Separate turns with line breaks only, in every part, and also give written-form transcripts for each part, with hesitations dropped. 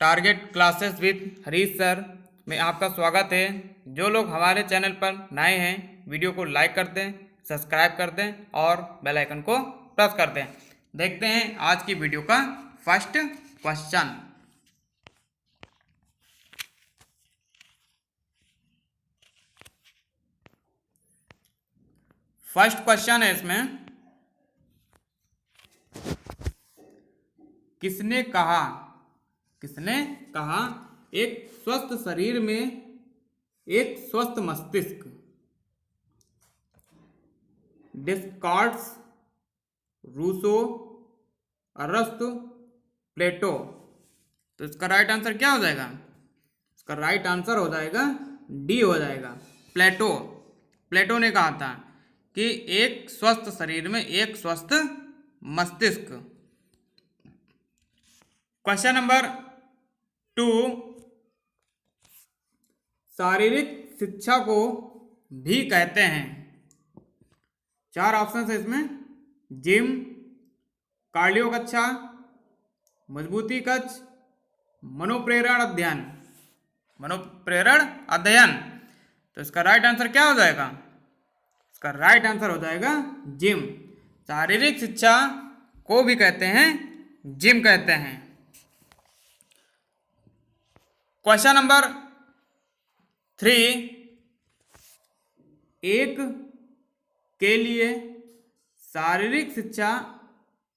Target classes with Harish sir में आपका स्वागत है। जो लोग हमारे चैनल पर नए हैं वीडियो को लाइक कर दें, सब्सक्राइब कर दें और बेल आइकन को प्रेस कर दें। देखते हैं आज की वीडियो का फर्स्ट क्वेश्चन। फर्स्ट क्वेश्चन है इसमें, किसने कहा एक स्वस्थ शरीर में एक स्वस्थ मस्तिष्क? डिस्कार्ड्स, रूसो, अरस्तु, प्लेटो। तो इसका राइट आंसर क्या हो जाएगा? इसका राइट आंसर हो जाएगा डी हो जाएगा, प्लेटो। प्लेटो ने कहा था कि एक स्वस्थ शरीर में एक स्वस्थ मस्तिष्क। क्वेश्चन नंबर 2, शारीरिक शिक्षा को भी कहते हैं। 4 ऑप्शन है इसमें, जिम, कार्डियो कक्षा, मजबूती कक्ष, मनोप्रेरण अध्ययन। तो इसका राइट आंसर क्या हो जाएगा? इसका राइट आंसर हो जाएगा जिम। शारीरिक शिक्षा को भी कहते हैं जिम कहते हैं। क्वेश्चन नंबर 3, एक के लिए शारीरिक शिक्षा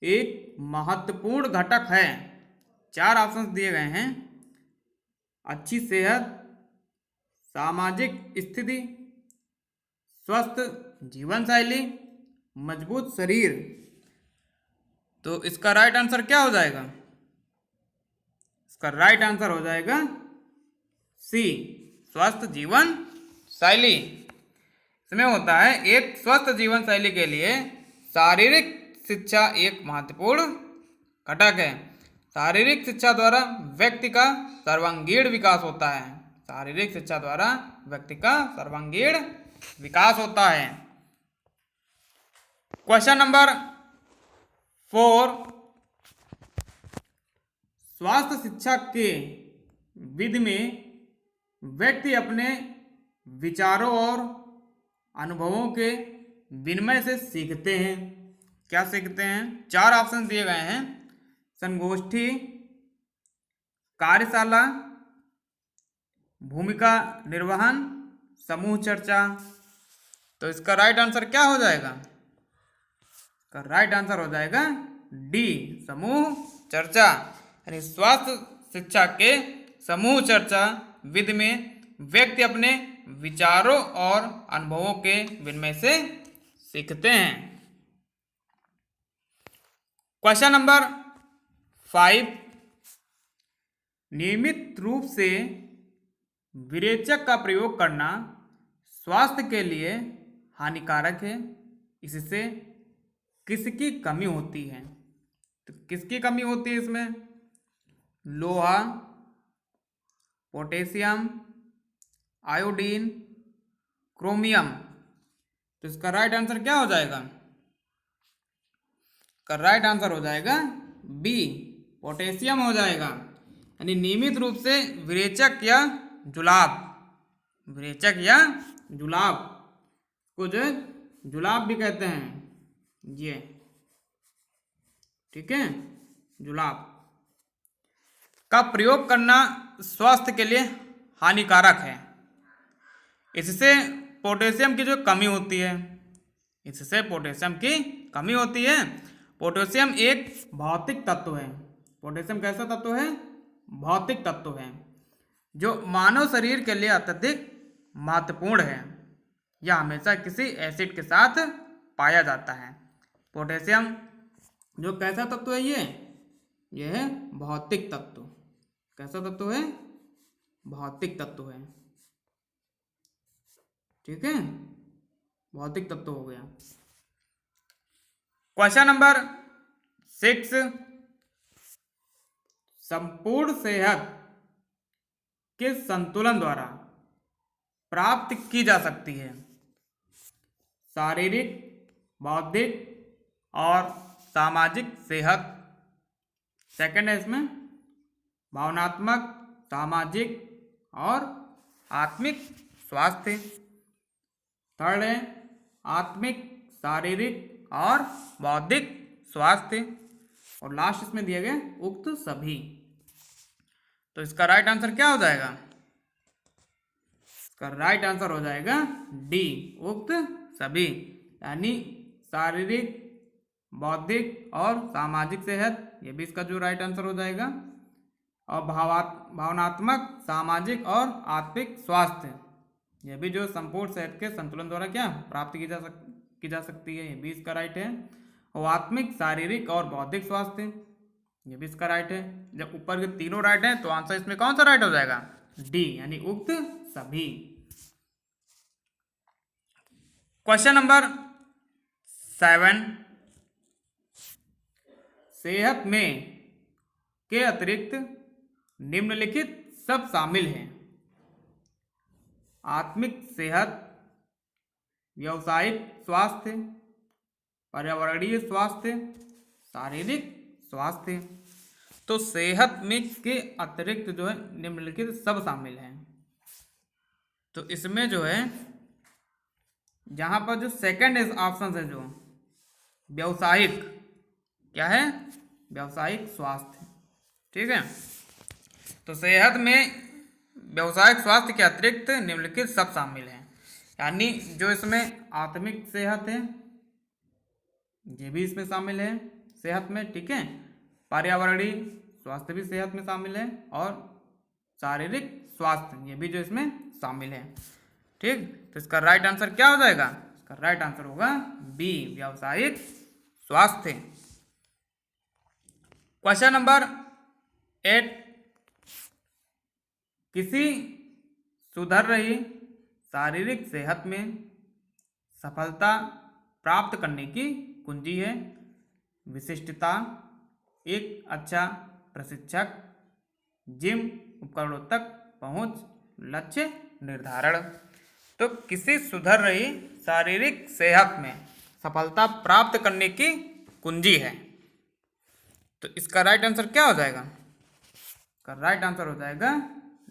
एक महत्वपूर्ण घटक है। 4 ऑप्शन दिए गए हैं, अच्छी सेहत, सामाजिक स्थिति, स्वस्थ जीवन शैली, मजबूत शरीर। तो इसका राइट आंसर क्या हो जाएगा? इसका राइट आंसर हो जाएगा सी, स्वस्थ जीवन शैली। इसमें होता है एक स्वस्थ जीवन शैली के लिए शारीरिक शिक्षा एक महत्वपूर्ण घटक है। शारीरिक शिक्षा द्वारा व्यक्ति का सर्वांगीण विकास होता है। शारीरिक शिक्षा द्वारा व्यक्ति का सर्वांगीण विकास होता है। क्वेश्चन नंबर 4, स्वास्थ्य शिक्षा के विधि में व्यक्ति अपने विचारों और अनुभवों के विनिमय से सीखते हैं। क्या सीखते हैं? 4 ऑप्शन दिए गए हैं, संगोष्ठी, कार्यशाला, भूमिका निर्वहन, समूह चर्चा। तो इसका राइट आंसर क्या हो जाएगा? इसका राइट आंसर हो जाएगा डी, समूह चर्चा। यानी स्वास्थ्य शिक्षा के समूह चर्चा विधि में व्यक्ति अपने विचारों और अनुभवों के विनिमय से सीखते हैं। क्वेश्चन नंबर 5, नियमित रूप से विरेचक का प्रयोग करना स्वास्थ्य के लिए हानिकारक है। इससे किसकी कमी होती है? तो किसकी कमी होती है इसमें? लोहा, पोटेशियम, आयोडीन, क्रोमियम। तो इसका राइट आंसर क्या हो जाएगा? इसका राइट आंसर हो जाएगा बी, पोटेशियम हो जाएगा। यानी नियमित रूप से विरेचक या जुलाब को जो जुलाब भी कहते हैं ये, ठीक है, जुलाब का प्रयोग करना स्वास्थ्य के लिए हानिकारक है। इससे पोटेशियम की जो कमी होती है, पोटेशियम एक भौतिक तत्व है। पोटेशियम कैसा तत्व है? भौतिक तत्व है जो मानव शरीर के लिए अत्यधिक महत्वपूर्ण है। यह हमेशा किसी एसिड के साथ पाया जाता है। पोटेशियम जो कैसा तत्व है? यह है भौतिक तत्व। कैसा तत्व है? भौतिक तत्व है, ठीक है, भौतिक तत्व हो गया। क्वेश्चन नंबर 6, संपूर्ण सेहत किस संतुलन द्वारा प्राप्त की जा सकती है? शारीरिक, बौद्धिक और सामाजिक सेहत। सेकंड है इसमें भावनात्मक, सामाजिक और आत्मिक स्वास्थ्य। थर्ड है आत्मिक, शारीरिक और बौद्धिक स्वास्थ्य। और लास्ट इसमें दिए गए उक्त सभी। तो इसका राइट आंसर क्या हो जाएगा? इसका राइट आंसर हो जाएगा डी, उक्त सभी। यानी शारीरिक, बौद्धिक और सामाजिक सेहत, ये भी इसका जो राइट आंसर हो जाएगा। और भावनात्मक, सामाजिक और आत्मिक स्वास्थ्य, यह भी जो संपूर्ण सेहत के संतुलन द्वारा क्या प्राप्त की जा सकती है, ये भी इसका राइट है। और आत्मिक, शारीरिक और बौद्धिक स्वास्थ्य, ये भी इसका राइट है। जब ऊपर के तीनों राइट हैं तो आंसर इसमें कौन सा राइट हो जाएगा? डी, यानी उक्त सभी। क्वेश्चन नंबर 7, सेहत में के अतिरिक्त निम्नलिखित सब शामिल हैं: आत्मिक सेहत, व्यावसायिक स्वास्थ्य, पर्यावरणीय स्वास्थ्य, शारीरिक स्वास्थ्य। तो सेहत में के अतिरिक्त जो है निम्नलिखित सब शामिल हैं। तो इसमें जो है जहां पर जो सेकंड ऑप्शन है, जो व्यावसायिक, क्या है? व्यावसायिक स्वास्थ्य। ठीक है, तो सेहत में व्यावसायिक स्वास्थ्य के अतिरिक्त निम्नलिखित सब शामिल हैं। यानी जो इसमें आत्मिक सेहत है, ये भी इसमें शामिल है सेहत में। ठीक है, पर्यावरणीय स्वास्थ्य भी सेहत में शामिल है, और शारीरिक स्वास्थ्य, ये भी जो इसमें शामिल है। ठीक, तो इसका राइट आंसर क्या हो जाएगा? इसका राइट आंसर होगा बी, व्यावसायिक स्वास्थ्य। क्वेश्चन नंबर 8, किसी सुधर रही शारीरिक सेहत में सफलता प्राप्त करने की कुंजी है विशिष्टता, एक अच्छा प्रशिक्षक, जिम उपकरणों तक पहुंच, लक्ष्य निर्धारण। तो किसी सुधर रही शारीरिक सेहत में सफलता प्राप्त करने की कुंजी है। तो इसका राइट आंसर क्या हो जाएगा? इसका राइट आंसर हो जाएगा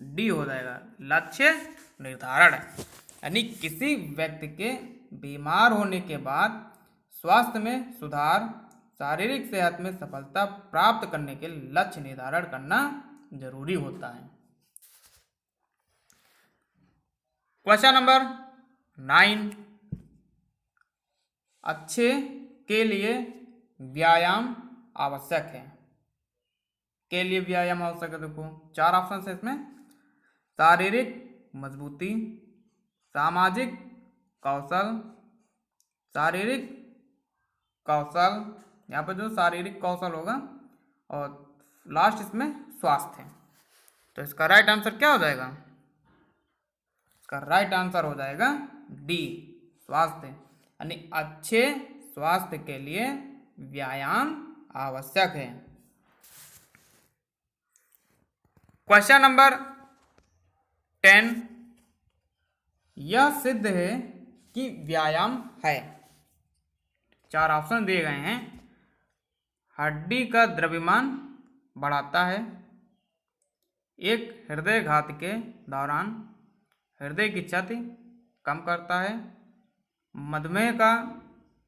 डी, हो जाएगा लक्ष्य निर्धारण। यानी किसी व्यक्ति के बीमार होने के बाद स्वास्थ्य में सुधार, शारीरिक सेहत में सफलता प्राप्त करने के लिए लक्ष्य निर्धारण करना जरूरी होता है। क्वेश्चन नंबर 9, अच्छे के लिए व्यायाम आवश्यक है। के लिए व्यायाम आवश्यक है, देखो 4 ऑप्शन है इसमें: शारीरिक मजबूती, सामाजिक कौशल, शारीरिक कौशल, यहाँ पर जो शारीरिक कौशल होगा, और लास्ट इसमें स्वास्थ्य। तो इसका राइट आंसर क्या हो जाएगा? इसका राइट आंसर हो जाएगा डी, स्वास्थ्य। यानी अच्छे स्वास्थ्य के लिए व्यायाम आवश्यक है। क्वेश्चन नंबर 10, यह सिद्ध है कि व्यायाम है, 4 ऑप्शन दिए गए हैं: हड्डी का द्रव्यमान बढ़ाता है, एक हृदयघात के दौरान हृदय की क्षति कम करता है, मधुमेह का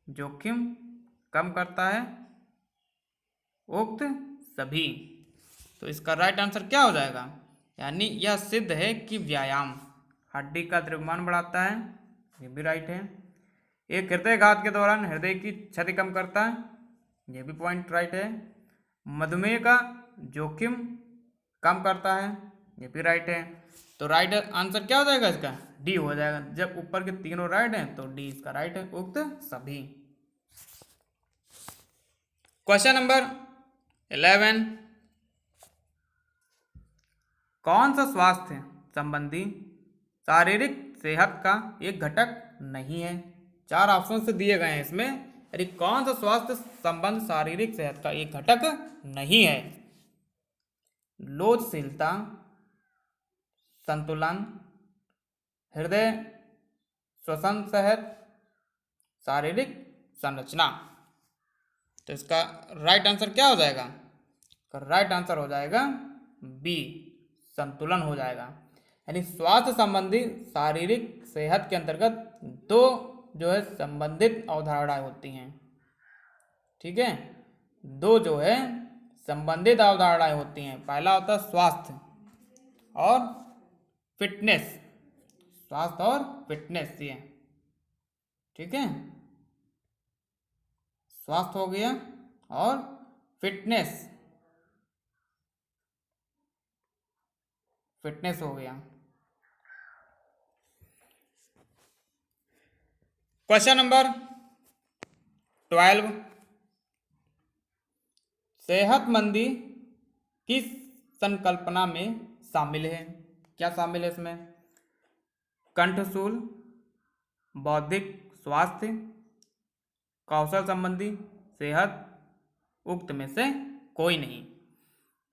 जोखिम कम करता है, उक्त सभी। तो इसका राइट आंसर क्या हो जाएगा? यानी यह सिद्ध है कि व्यायाम हड्डी का द्रव्यमान बढ़ाता है, ये भी राइट है। एक हृदयघात के दौरान हृदय की क्षति कम करता है, ये भी पॉइंट राइट है। मधुमेह का जोखिम कम करता है, ये भी राइट है। तो राइट आंसर क्या हो जाएगा इसका? डी हो जाएगा। जब ऊपर के तीनों राइट हैं तो डी इसका राइट है, उक्त सभी। क्वेश्चन नंबर 11, कौन सा स्वास्थ्य संबंधी शारीरिक सेहत का एक घटक नहीं है? 4 ऑप्शन से दिए गए हैं इसमें, यदि कौन सा स्वास्थ्य संबंध शारीरिक सेहत का एक घटक नहीं है? लोचशीलता, संतुलन, हृदय श्वसन सेहत, शारीरिक संरचना। तो इसका राइट आंसर क्या हो जाएगा? इसका राइट आंसर हो जाएगा बी संतुलन हो जाएगा। यानी स्वास्थ्य संबंधी शारीरिक सेहत के अंतर्गत दो जो है संबंधित अवधारणाएं होती हैं। ठीक है, दो जो है संबंधित अवधारणाएं होती हैं। पहला होता है स्वास्थ्य और फिटनेस, स्वास्थ्य और फिटनेस ये। ठीक है, स्वास्थ्य हो गया और फिटनेस, फिटनेस हो गया। क्वेश्चन नंबर 12, सेहतमंदी किस संकल्पना में शामिल है? क्या शामिल है इसमें? कंठशूल, बौद्धिक स्वास्थ्य, कौशल संबंधी सेहत, उक्त में से कोई नहीं।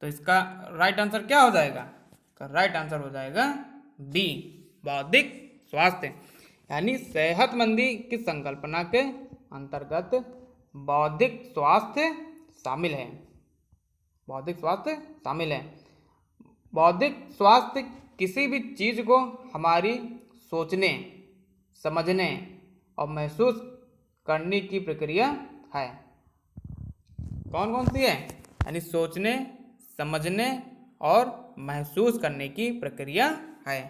तो इसका राइट आंसर क्या हो जाएगा? राइट आंसर हो जाएगा बी बौद्धिक स्वास्थ्य। यानी सेहतमंदी की संकल्पना के अंतर्गत बौद्धिक स्वास्थ्य शामिल है। बौद्धिक स्वास्थ्य शामिल है। बौद्धिक स्वास्थ्य किसी भी चीज को हमारी सोचने, समझने और महसूस करने की प्रक्रिया है। कौन कौन सी है? यानी सोचने, समझने और महसूस करने की प्रक्रिया है।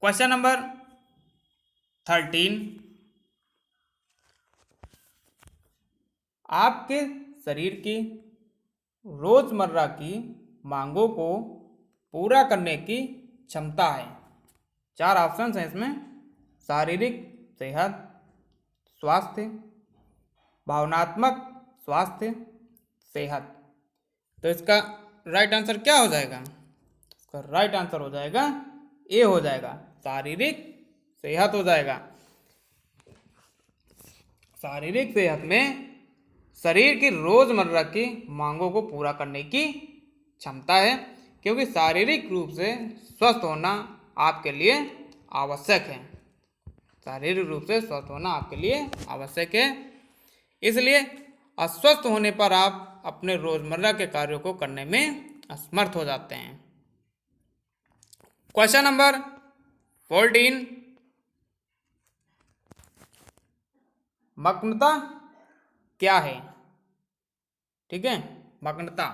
क्वेश्चन नंबर 13, आपके शरीर की रोजमर्रा की मांगों को पूरा करने की क्षमता है। 4 ऑप्शन हैं इसमें: शारीरिक सेहत, स्वास्थ्य, भावनात्मक स्वास्थ्य, सेहत। तो इसका राइट आंसर क्या हो जाएगा? इसका राइट आंसर हो जाएगा ए हो जाएगा, शारीरिक सेहत हो जाएगा। शारीरिक सेहत में शरीर की रोजमर्रा की मांगों को पूरा करने की क्षमता है, क्योंकि शारीरिक रूप से स्वस्थ होना आपके लिए आवश्यक है। शारीरिक रूप से स्वस्थ होना आपके लिए आवश्यक है, इसलिए अस्वस्थ होने पर आप अपने रोजमर्रा के कार्यों को करने में असमर्थ हो जाते हैं। क्वेश्चन नंबर 14, मग्नता क्या है? ठीक है, मग्नता,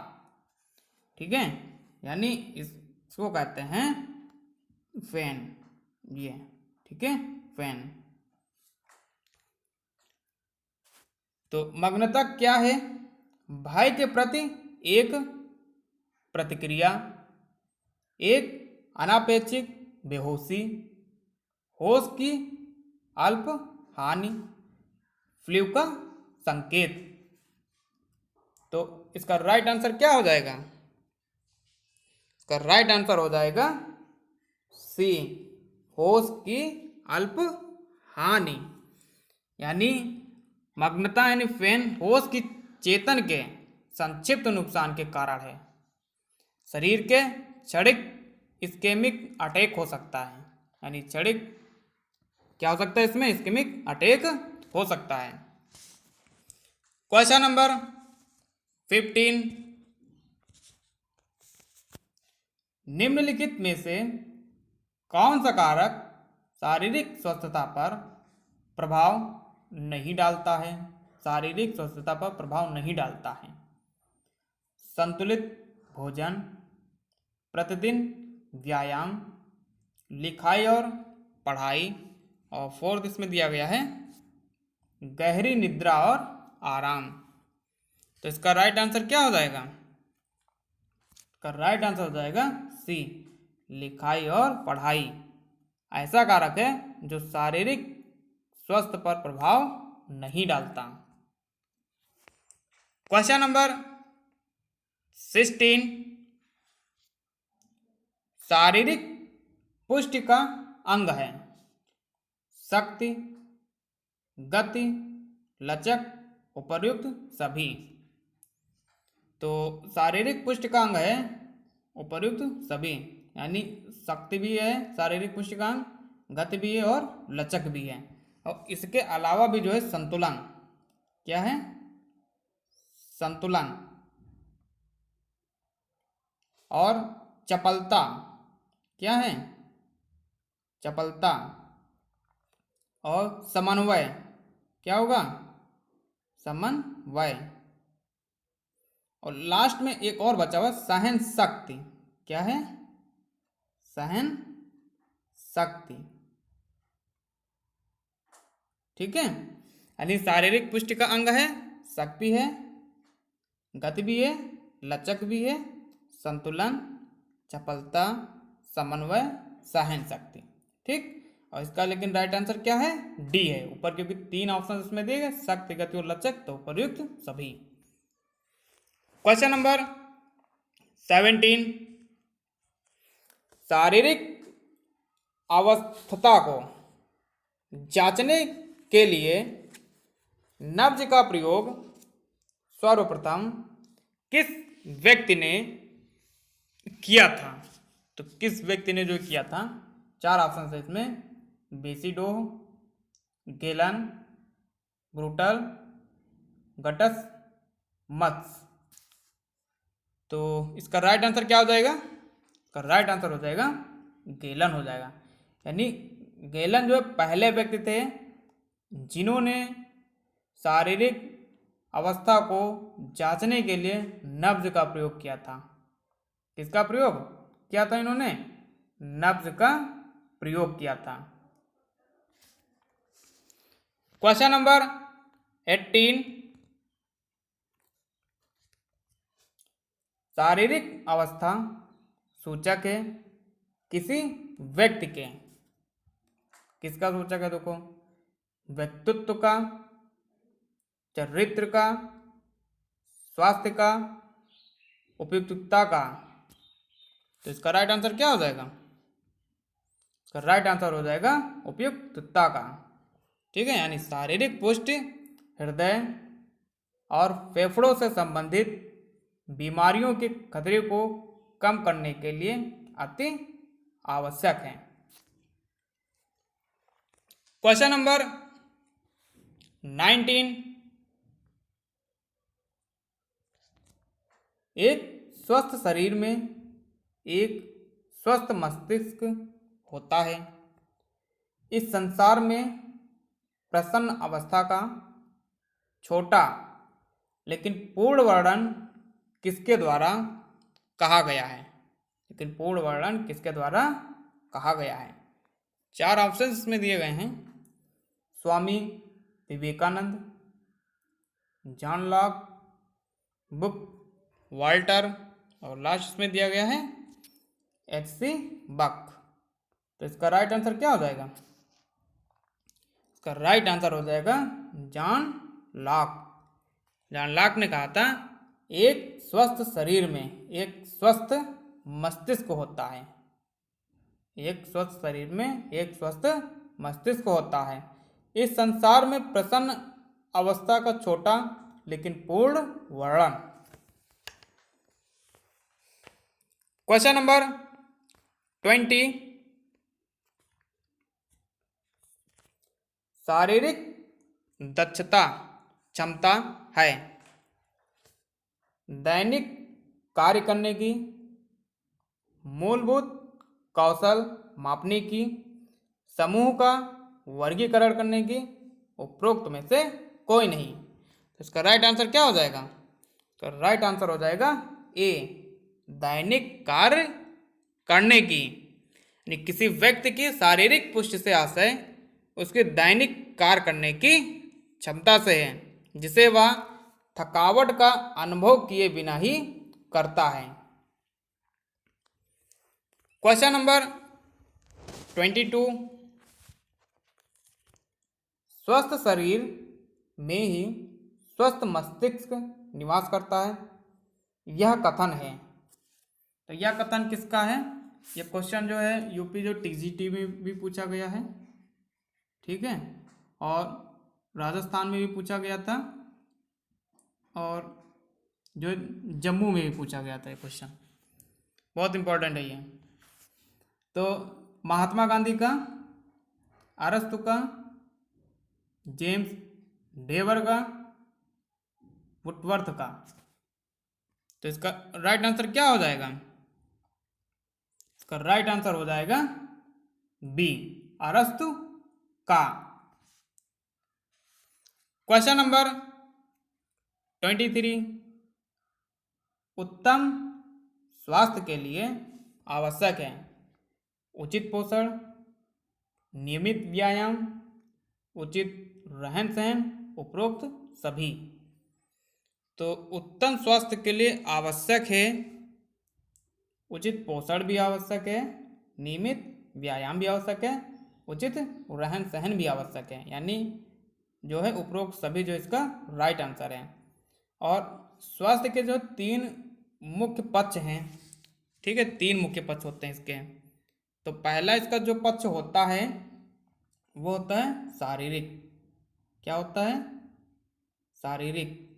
ठीक है, यानी इसको कहते हैं फैन, ये ठीक है, फैन। तो मग्नता क्या है? भय के प्रति एक प्रतिक्रिया, एक अनापेक्षित बेहोशी, होश की अल्प हानि, फ्लू का संकेत। तो इसका राइट आंसर क्या हो जाएगा? इसका राइट आंसर हो जाएगा सी, होश की अल्प हानि। यानी मग्नता यानी फैन होश की चेतन के संक्षिप्त नुकसान के कारण है। शरीर के क्षणिक इस्केमिक अटैक हो सकता है। यानी क्षणिक क्या हो सकता है इसमें? इस्केमिक अटैक हो सकता है। क्वेश्चन नंबर 15, निम्नलिखित में से कौन सा कारक शारीरिक स्वस्थता पर प्रभाव नहीं डालता है? शारीरिक स्वस्थता पर प्रभाव नहीं डालता है। संतुलित भोजन, प्रतिदिन व्यायाम, लिखाई और पढ़ाई, और 4th इसमें दिया गया है गहरी निद्रा और आराम। तो इसका राइट आंसर क्या हो जाएगा? इसका राइट आंसर हो जाएगा सी, लिखाई और पढ़ाई ऐसा कारक है जो शारीरिक स्वास्थ्य पर प्रभाव नहीं डालता। क्वेश्चन नंबर 16, शारीरिक पुष्टि का अंग है शक्ति, गति, लचक, उपर्युक्त सभी। तो शारीरिक पुष्टि का अंग है उपर्युक्त सभी, यानी शक्ति भी है शारीरिक पुष्टि का अंग, गति भी है और लचक भी है, और इसके अलावा भी जो है संतुलन, क्या है? संतुलन। और चपलता क्या है? चपलता। और समन्वय क्या होगा? समन्वय। और लास्ट में एक और बचा हुआ सहन शक्ति। क्या है? सहन शक्ति। ठीक है, यानी शारीरिक पुष्टि का अंग है, शक्ति है, गति भी है, लचक भी है, संतुलन, चपलता, समन्वय, सहन शक्ति। ठीक, और इसका लेकिन राइट आंसर क्या है? डी है ऊपर, क्योंकि 3 ऑप्शन इसमें दिए गए, शक्ति, गति और लचक, तो उपयुक्त सभी। क्वेश्चन नंबर 17, शारीरिक अवस्था को जांचने के लिए नब्ज का प्रयोग सर्वप्रथम किस व्यक्ति ने किया था? तो किस व्यक्ति ने जो किया था, 4 ऑप्शन है इसमें, बेसिडो, गेलन, ब्रूटल, गटस, मत्स। तो इसका राइट आंसर क्या हो जाएगा? इसका राइट आंसर हो जाएगा गेलन हो जाएगा। यानी गेलन जो पहले व्यक्ति थे जिन्होंने शारीरिक अवस्था को जांचने के लिए नब्ज का प्रयोग किया था। किसका प्रयोग किया था इन्होंने? नब्ज का प्रयोग किया था। क्वेश्चन नंबर 18, शारीरिक अवस्था सूचक है किसी व्यक्ति के, किसका सूचक है? देखो, व्यक्तित्व का, चरित्र का, स्वास्थ्य का, उपयुक्तता का। तो इसका राइट आंसर क्या हो जाएगा? इसका राइट आंसर हो जाएगा उपयुक्तता का। ठीक है, यानी शारीरिक पुष्टि हृदय और फेफड़ों से संबंधित बीमारियों के खतरे को कम करने के लिए अति आवश्यक है। क्वेश्चन नंबर 19, एक स्वस्थ शरीर में एक स्वस्थ मस्तिष्क होता है। इस संसार में प्रसन्न अवस्था का छोटा लेकिन पूर्ण वर्णन किसके द्वारा कहा गया है? लेकिन पूर्ण वर्णन किसके द्वारा कहा गया है? 4 ऑप्शन इसमें दिए गए हैं, स्वामी विवेकानंद, जॉन लॉक, बुक वाल्टर, और लास्ट में दिया गया है H.C. बक। तो इसका राइट आंसर क्या हो जाएगा? इसका राइट आंसर हो जाएगा जॉन लॉक। जॉन लॉक ने कहा था एक स्वस्थ शरीर में एक स्वस्थ मस्तिष्क होता है। एक स्वस्थ शरीर में एक स्वस्थ मस्तिष्क होता है। इस संसार में प्रसन्न अवस्था का छोटा लेकिन पूर्ण वर्णन। क्वेश्चन नंबर 20, शारीरिक दक्षता क्षमता है दैनिक कार्य करने की, मूलभूत कौशल मापने की, समूह का वर्गीकरण करने की, उपरोक्त में से कोई नहीं। तो इसका राइट आंसर क्या हो जाएगा? तो राइट आंसर हो जाएगा ए, दैनिक कार्य करने की। यानी किसी व्यक्ति की शारीरिक पुष्टि से आशय उसके दैनिक कार्य करने की क्षमता से है, जिसे वह थकावट का अनुभव किए बिना ही करता है। क्वेश्चन नंबर 22, स्वस्थ शरीर में ही स्वस्थ मस्तिष्क निवास करता है, यह कथन है। तो यह कथन किसका है? यह क्वेश्चन जो है यूपी जो टीजीटी में भी पूछा गया है, ठीक है, और राजस्थान में भी पूछा गया था, और जो जम्मू में भी पूछा गया था। ये क्वेश्चन बहुत इंपॉर्टेंट है ये। तो महात्मा गांधी का, अरस्तु का, जेम्स डेवर का, वुडवर्थ का। तो इसका राइट आंसर क्या हो जाएगा? इसका राइट आंसर हो जाएगा बी, अरस्तु का। क्वेश्चन नंबर 23, उत्तम स्वास्थ्य के लिए आवश्यक है उचित पोषण, नियमित व्यायाम, उचित रहन सहन, उपरोक्त सभी। तो उत्तम स्वास्थ्य के लिए आवश्यक है उचित पोषण भी आवश्यक है, नियमित व्यायाम भी आवश्यक है, उचित रहन सहन भी आवश्यक है, यानी जो है उपरोक्त सभी जो इसका राइट आंसर है। और स्वास्थ्य के जो 3 मुख्य पक्ष हैं, ठीक है, 3 मुख्य पक्ष होते हैं इसके। तो पहला इसका जो पक्ष होता है वो होता है शारीरिक। क्या होता है? शारीरिक।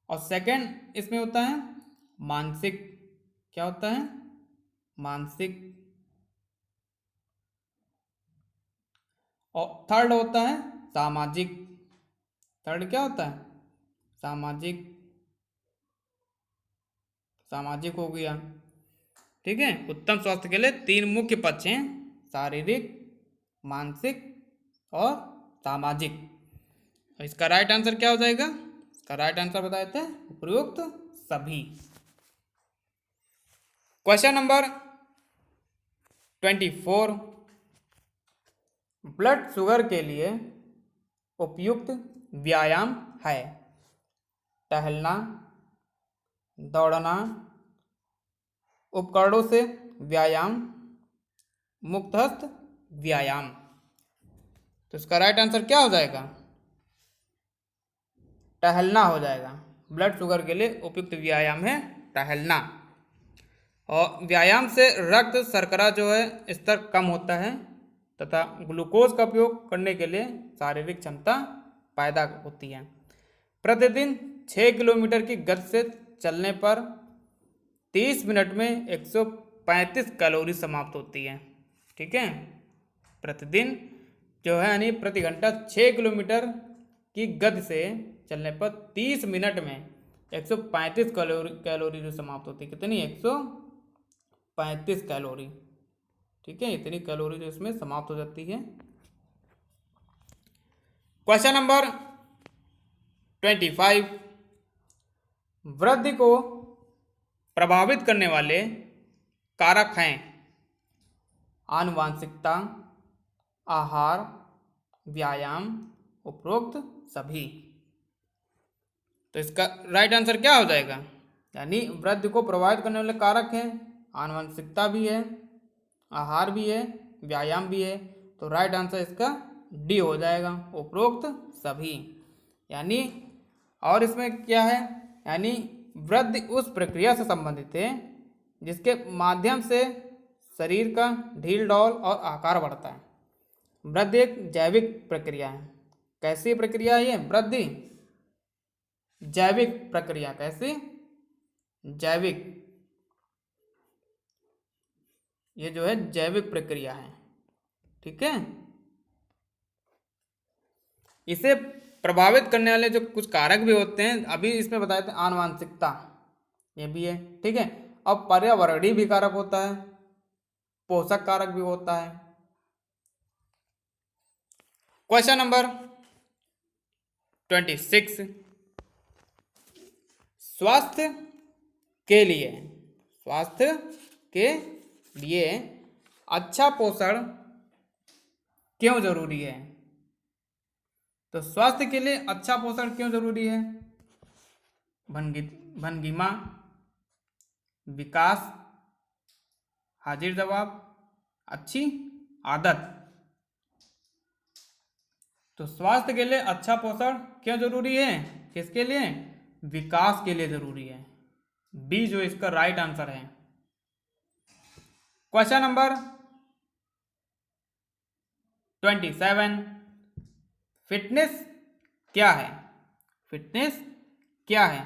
और सेकंड इसमें होता है मानसिक। क्या होता है? मानसिक। और थर्ड होता है सामाजिक। थर्ड क्या होता है? सामाजिक। सामाजिक हो गया। ठीक है, उत्तम स्वास्थ्य के लिए 3 मुख्य पक्ष हैं, शारीरिक, मानसिक और सामाजिक। और इसका राइट आंसर क्या हो जाएगा? इसका राइट आंसर बता देते हैं, उपयुक्त सभी। क्वेश्चन नंबर 24, ब्लड शुगर के लिए उपयुक्त व्यायाम है टहलना, दौड़ना, उपकरणों से व्यायाम, मुक्तहस्त व्यायाम। तो इसका राइट आंसर क्या हो जाएगा? टहलना हो जाएगा। ब्लड शुगर के लिए उपयुक्त व्यायाम है टहलना। और व्यायाम से रक्त शर्करा जो है स्तर कम होता है तथा ग्लूकोज का उपयोग करने के लिए शारीरिक क्षमता पैदा होती है। प्रतिदिन 6 किलोमीटर की गति से चलने पर 30 मिनट में 135 कैलोरी समाप्त होती है। ठीक है, प्रतिदिन जो है यानी प्रति घंटा 6 किलोमीटर की गति से चलने पर 30 मिनट में 135 कैलोरी जो समाप्त होती है। कितनी? 135 कैलोरी। ठीक है, इतनी कैलोरी जो इसमें समाप्त हो जाती है। क्वेश्चन नंबर 25, वृद्धि को प्रभावित करने वाले कारक हैं आनुवांशिकता, आहार, व्यायाम, उपरोक्त सभी। तो इसका राइट आंसर क्या हो जाएगा? यानी वृद्धि को प्रभावित करने वाले कारक हैं, आनुवंशिकता भी है, आहार भी है, व्यायाम भी है। तो राइट आंसर इसका डी हो जाएगा, उपरोक्त सभी। यानी और इसमें क्या है? यानी वृद्धि उस प्रक्रिया से संबंधित है जिसके माध्यम से शरीर का ढील डौल और आकार बढ़ता है। वृद्धि एक जैविक प्रक्रिया है। कैसी प्रक्रिया है ये? वृद्धि जैविक प्रक्रिया। कैसी? जैविक। ये जो है जैविक प्रक्रिया है। ठीक है, इसे प्रभावित करने वाले जो कुछ कारक भी होते हैं, अभी इसमें बताए थे आनुवांशिकता, ये भी है। ठीक है, अब पर्यावरणीय भी कारक होता है, पोषक कारक भी होता है। क्वेश्चन नंबर 26, स्वास्थ्य के लिए अच्छा पोषण क्यों जरूरी है? तो स्वास्थ्य के लिए अच्छा पोषण क्यों जरूरी है? भंगिमा, विकास, हाजिर जवाब, अच्छी आदत। तो स्वास्थ्य के लिए अच्छा पोषण क्यों जरूरी है? किसके लिए? विकास के लिए जरूरी है। बी जो इसका राइट आंसर है। क्वेश्चन नंबर 27, फिटनेस क्या है? फिटनेस क्या है?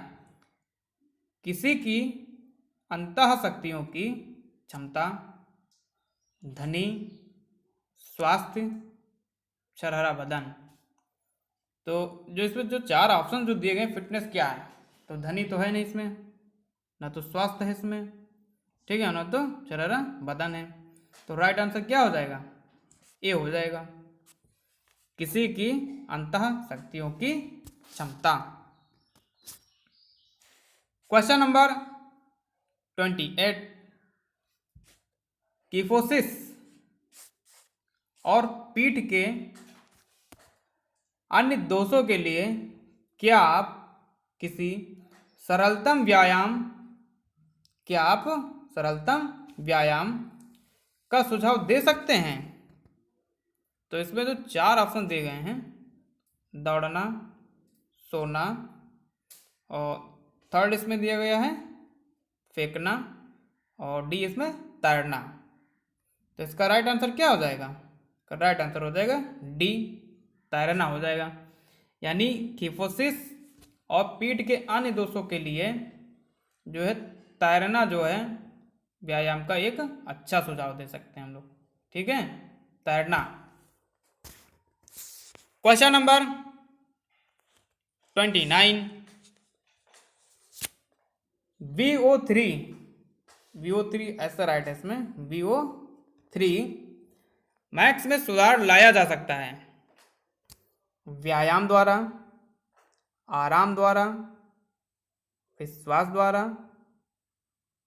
किसी की अंतः शक्तियों की क्षमता, धनी, स्वास्थ्य, शरहरा बदन। तो जो इसमें जो 4 ऑप्शन जो दिए गए, फिटनेस क्या है? तो धनी तो है नहीं इसमें, ना तो स्वास्थ्य है इसमें, ठीक है ना, तो शरीर बदन है। तो राइट आंसर क्या हो जाएगा? ए हो जाएगा। किसी की अंतः शक्तियों की क्षमता। क्वेश्चन नंबर 28, किफोसिस और पीठ के अन्य दोषों के लिए क्या आप किसी सरलतम व्यायाम क्या आप सरलतम व्यायाम का सुझाव दे सकते हैं? तो इसमें जो 4 ऑप्शन दिए गए हैं, दौड़ना, सोना, और थर्ड इसमें दिया गया है फेंकना, और डी इसमें तैरना। तो इसका राइट आंसर क्या हो जाएगा? इसका राइट आंसर हो जाएगा डी, तैरना हो जाएगा। यानी किफोसिस और पीठ के अन्य दोषों के लिए जो है तैरना जो है व्यायाम का एक अच्छा सुझाव दे सकते हैं हम लोग। ठीक है, तैरना। क्वेश्चन नंबर 29, VO3 ऐसा राइट है इसमें, VO3 मैक्स में सुधार लाया जा सकता है व्यायाम द्वारा, आराम द्वारा, विश्वास द्वारा,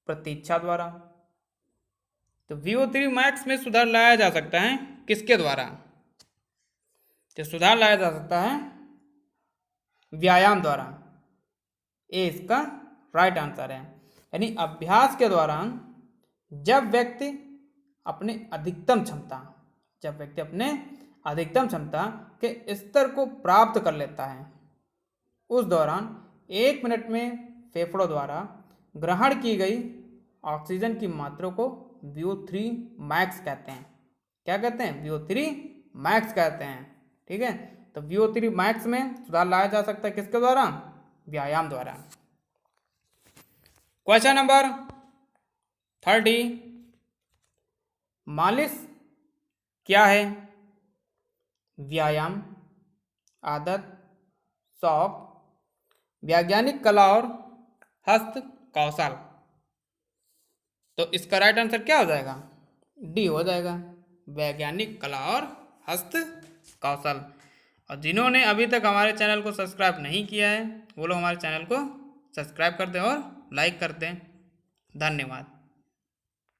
प्रतीक्षा द्वारा। तो VO3 मैक्स में सुधार लाया जा सकता है किसके द्वारा? तो सुधार लाया जा सकता है व्यायाम द्वारा। ए इसका राइट आंसर है। यानी अभ्यास के दौरान जब व्यक्ति अपने अधिकतम क्षमता के स्तर को प्राप्त कर लेता है, उस दौरान 1 मिनट में फेफड़ों द्वारा ग्रहण की गई ऑक्सीजन की मात्रा को VO3 मैक्स कहते हैं। क्या कहते हैं? VO3 मैक्स कहते हैं। ठीक है, तो VO3 मैक्स में सुधार लाया जा सकता है किसके द्वारा? व्यायाम द्वारा। क्वेश्चन नंबर 30, मालिश क्या है? व्यायाम, आदत, शौक, वैज्ञानिक कला और हस्त कौशल। तो इसका राइट आंसर क्या हो जाएगा? डी हो जाएगा, वैज्ञानिक कला और हस्त कौशल। और जिन्होंने अभी तक हमारे चैनल को सब्सक्राइब नहीं किया है वो लोग हमारे चैनल को सब्सक्राइब कर दें और लाइक कर दें। धन्यवाद।